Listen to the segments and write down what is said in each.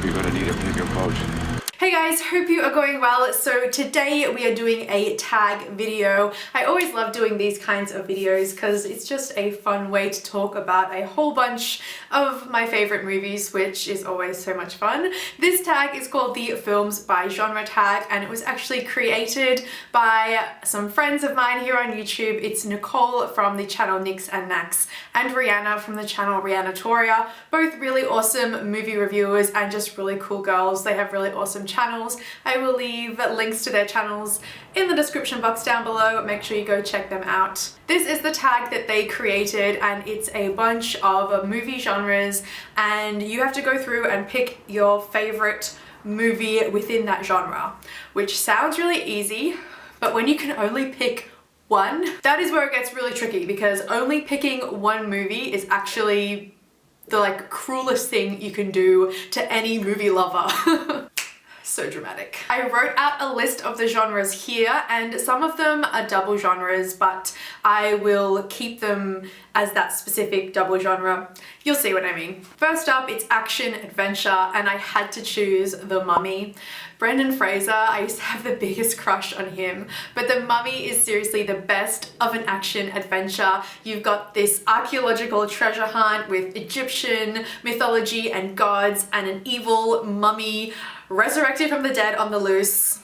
You're gonna need a bigger boat. Hey guys, hope you are going well. So today we are doing a tag video. I always love doing these kinds of videos because it's just a fun way to talk about a whole bunch of my favorite movies, which is always so much fun. This tag is called the Films by Genre tag, and it was actually created by some friends of mine here on YouTube. It's Nicole from the channel Nix and Nax and Rhianna from the channel Rhiannatoria. Both really awesome movie reviewers and just really cool girls. They have really awesome channels. I will leave links to their channels in the description box down below. Make sure you go check them out. This is the tag that they created, and it's a bunch of movie genres, and you have to go through and pick your favorite movie within that genre, which sounds really easy, but when you can only pick one, that is where it gets really tricky, because only picking one movie is actually the cruelest thing you can do to any movie lover. So dramatic. I wrote out a list of the genres here, and some of them are double genres, but I will keep them as that specific double genre. You'll see what I mean. First up, it's action adventure, and I had to choose The Mummy. Brendan Fraser, I used to have the biggest crush on him, but The Mummy is seriously the best of an action adventure. You've got this archaeological treasure hunt with Egyptian mythology and gods and an evil mummy resurrected from the dead on the loose.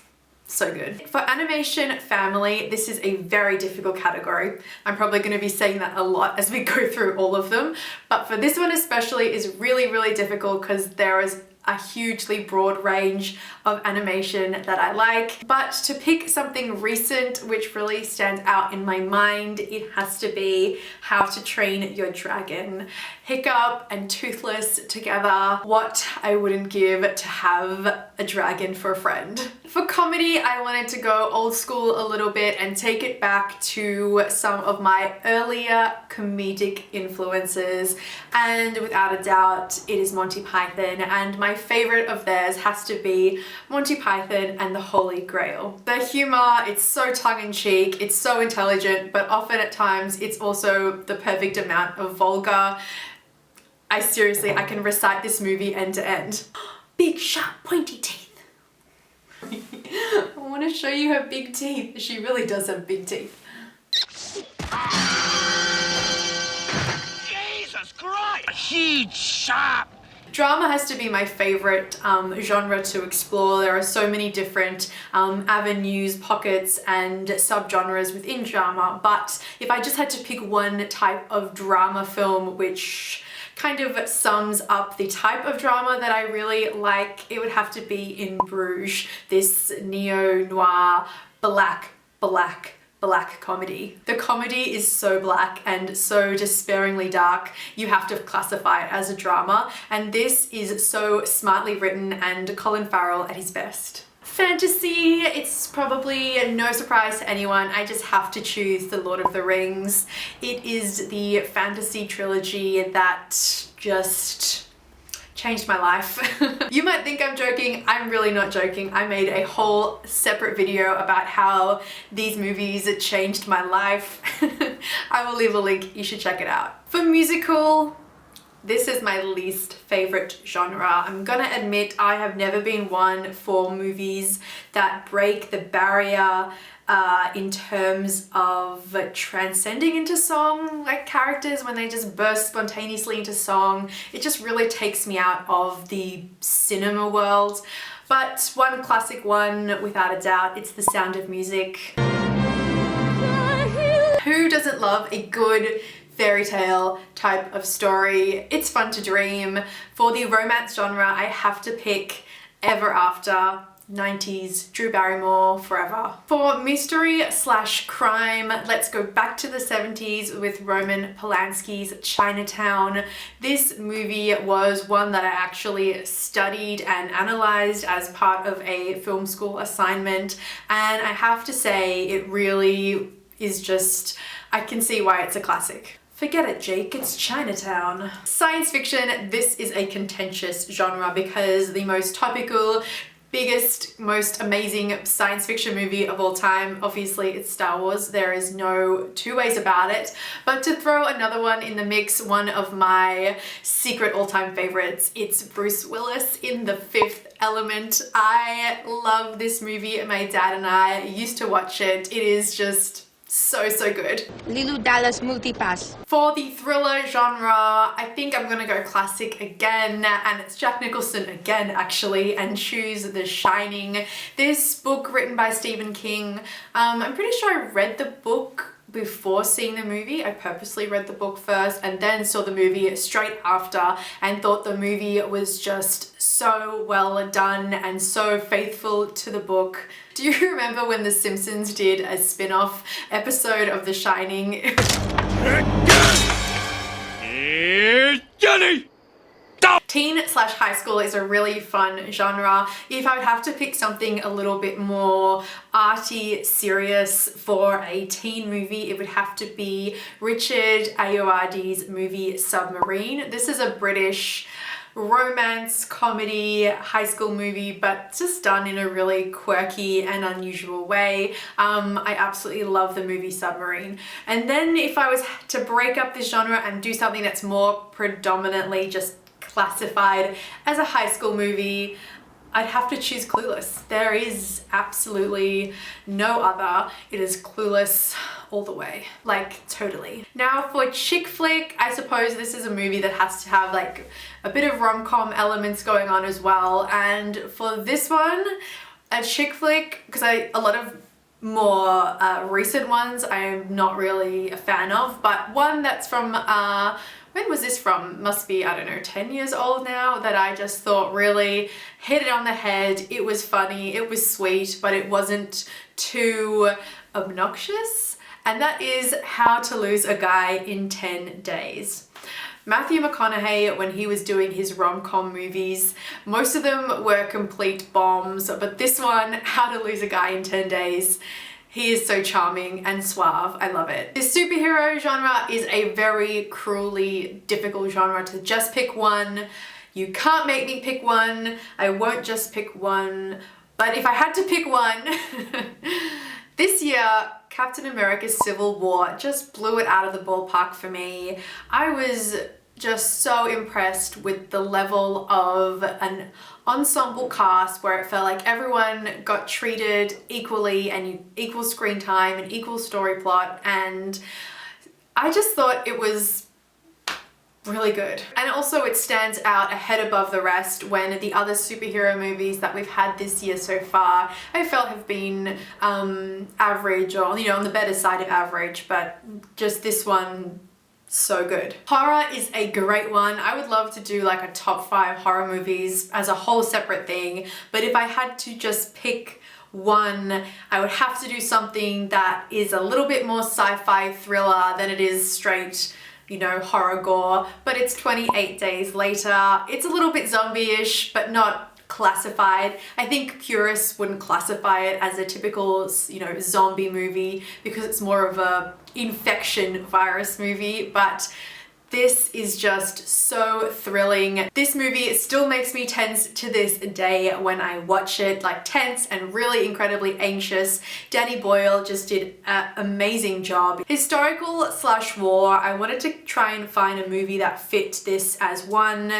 So good. For animation family, this is a very difficult category. I'm probably going to be saying that a lot as we go through all of them, but for this one especially is really difficult because there is a hugely broad range of animation that I like. But to pick something recent which really stands out in my mind, it has to be How to Train Your Dragon. Hiccup and Toothless together. What I wouldn't give to have a dragon for a friend. For comedy, I wanted to go old school a little bit and take it back to some of my earlier comedic influences, and without a doubt it is Monty Python, and my favorite of theirs has to be Monty Python and the Holy Grail. The humor, it's so tongue-in-cheek, it's so intelligent, but often at times it's also the perfect amount of vulgar. I can recite this movie end to end. Big, sharp, pointy teeth. I want to show you her big teeth. She really does have big teeth. Jesus Christ! Huge, sharp! Drama has to be my favorite genre to explore. There are so many different avenues, pockets, and subgenres within drama, but if I just had to pick one type of drama film which kind of sums up the type of drama that I really like, it would have to be In Bruges, this neo-noir black comedy. The comedy is so black and so despairingly dark, you have to classify it as a drama, and this is so smartly written and Colin Farrell at his best. Fantasy, it's probably no surprise to anyone, I just have to choose The Lord of the Rings. It is the fantasy trilogy that just changed my life. You might think I'm joking, I'm really not joking. I made a whole separate video about how these movies changed my life. I will leave a link, you should check it out. For musical, this is my least favorite genre. I'm gonna admit I have never been one for movies that break the barrier in terms of transcending into song, like characters when they just burst spontaneously into song. It just really takes me out of the cinema world. But one classic one, without a doubt, it's The Sound of Music. Who doesn't love a good fairy tale type of story? It's fun to dream. For the romance genre, I have to pick Ever After, 90s, Drew Barrymore, Forever. For mystery slash crime, let's go back to the 70s with Roman Polanski's Chinatown. This movie was one that I actually studied and analyzed as part of a film school assignment, and I have to say it really is just, I can see why it's a classic. Forget it, Jake, it's Chinatown. Science fiction, this is a contentious genre because the most topical, biggest, most amazing science fiction movie of all time. Obviously, it's Star Wars. There is no two ways about it. But to throw another one in the mix, one of my secret all-time favorites, it's Bruce Willis in The Fifth Element. I love this movie. My dad and I used to watch it. It is just so good. Lilu Dallas Multipass. For the thriller genre, I think I'm gonna go classic again, and it's Jack Nicholson again actually, and choose The Shining. This book written by Stephen King. I'm pretty sure I read the book before seeing the movie. I purposely read the book first and then saw the movie straight after, and thought the movie was just so well done and so faithful to the book. Do you remember when The Simpsons did a spin-off episode of The Shining? Here's Johnny! Teen/high school is a really fun genre. If I would have to pick something a little bit more arty, serious for a teen movie, it would have to be Richard Ayoade's movie Submarine. This is a British romance comedy high school movie, but just done in a really quirky and unusual way. I absolutely love the movie Submarine. And then if I was to break up this genre and do something that's more predominantly just classified as a high school movie, I'd have to choose Clueless. There is absolutely no other. It is Clueless all the way, like totally. Now for chick flick, I suppose this is a movie that has to have like a bit of rom-com elements going on as well. And for this one, a chick flick, because a lot of more recent ones I'm not really a fan of, but one that's from when was this from? Must be, I don't know, 10 years old now, that I just thought really hit it on the head. It was funny, it was sweet, but it wasn't too obnoxious. And that is How to Lose a Guy in 10 Days. Matthew McConaughey, when he was doing his rom-com movies, most of them were complete bombs, but this one, How to Lose a Guy in 10 Days, he is so charming and suave. I love it. This superhero genre is a very cruelly difficult genre to just pick one. You can't make me pick one. I won't just pick one. But if I had to pick one, this year, Captain America's Civil War just blew it out of the ballpark for me. I was just so impressed with the level of an ensemble cast where it felt like everyone got treated equally and equal screen time and equal story plot, and I just thought it was really good. And also it stands out ahead above the rest when the other superhero movies that we've had this year so far I felt have been average, or on the better side of average, but just this one, so good. Horror is a great one. I would love to do like a top 5 horror movies as a whole separate thing, but if I had to just pick one, I would have to do something that is a little bit more sci-fi thriller than it is straight, horror gore. But it's 28 Days Later. It's a little bit zombie-ish, but not classified. I think purists wouldn't classify it as a typical, zombie movie because it's more of a infection virus movie, but this is just so thrilling. This movie still makes me tense to this day when I watch it, like tense and really incredibly anxious. Danny Boyle just did an amazing job. Historical/war, I wanted to try and find a movie that fit this as one,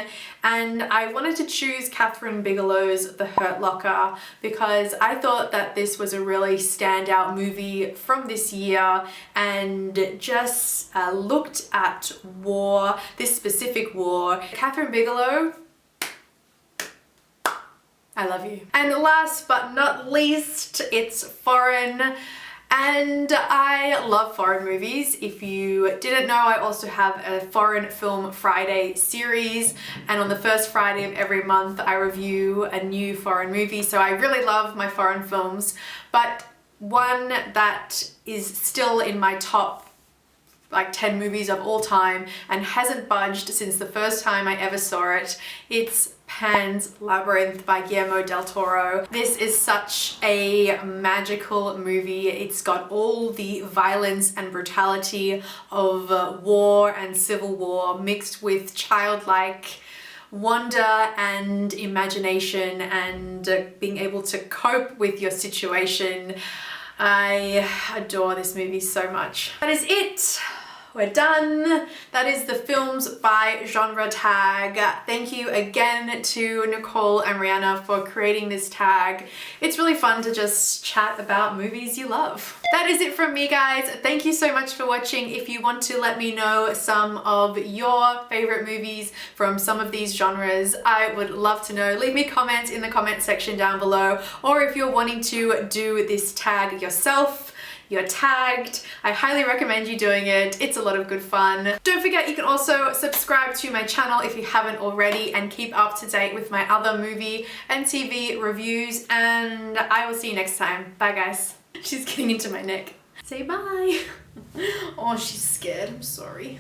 and I wanted to choose Catherine Bigelow's The Hurt Locker because I thought that this was a really standout movie from this year and just looked at war, this specific war. Catherine Bigelow, I love you. And last but not least, it's foreign. And I love foreign movies. If you didn't know, I also have a Foreign Film Friday series, and on the first Friday of every month I review a new foreign movie, so I really love my foreign films. But one that is still in my top 10 movies of all time and hasn't budged since the first time I ever saw it, it's Pan's Labyrinth by Guillermo del Toro. This is such a magical movie. It's got all the violence and brutality of war and civil war mixed with childlike wonder and imagination and being able to cope with your situation. I adore this movie so much. That is it. We're done. That is the films by genre tag. Thank you again to Nicole and Rhianna for creating this tag. It's really fun to just chat about movies you love. That is it from me, guys. Thank you so much for watching. If you want to let me know some of your favorite movies from some of these genres, I would love to know. Leave me comments in the comment section down below, or if you're wanting to do this tag yourself, you're tagged. I highly recommend you doing it. It's a lot of good fun. Don't forget, you can also subscribe to my channel if you haven't already and keep up to date with my other movie and TV reviews, and I will see you next time. Bye, guys. She's getting into my neck. Say bye. Oh, she's scared. I'm sorry.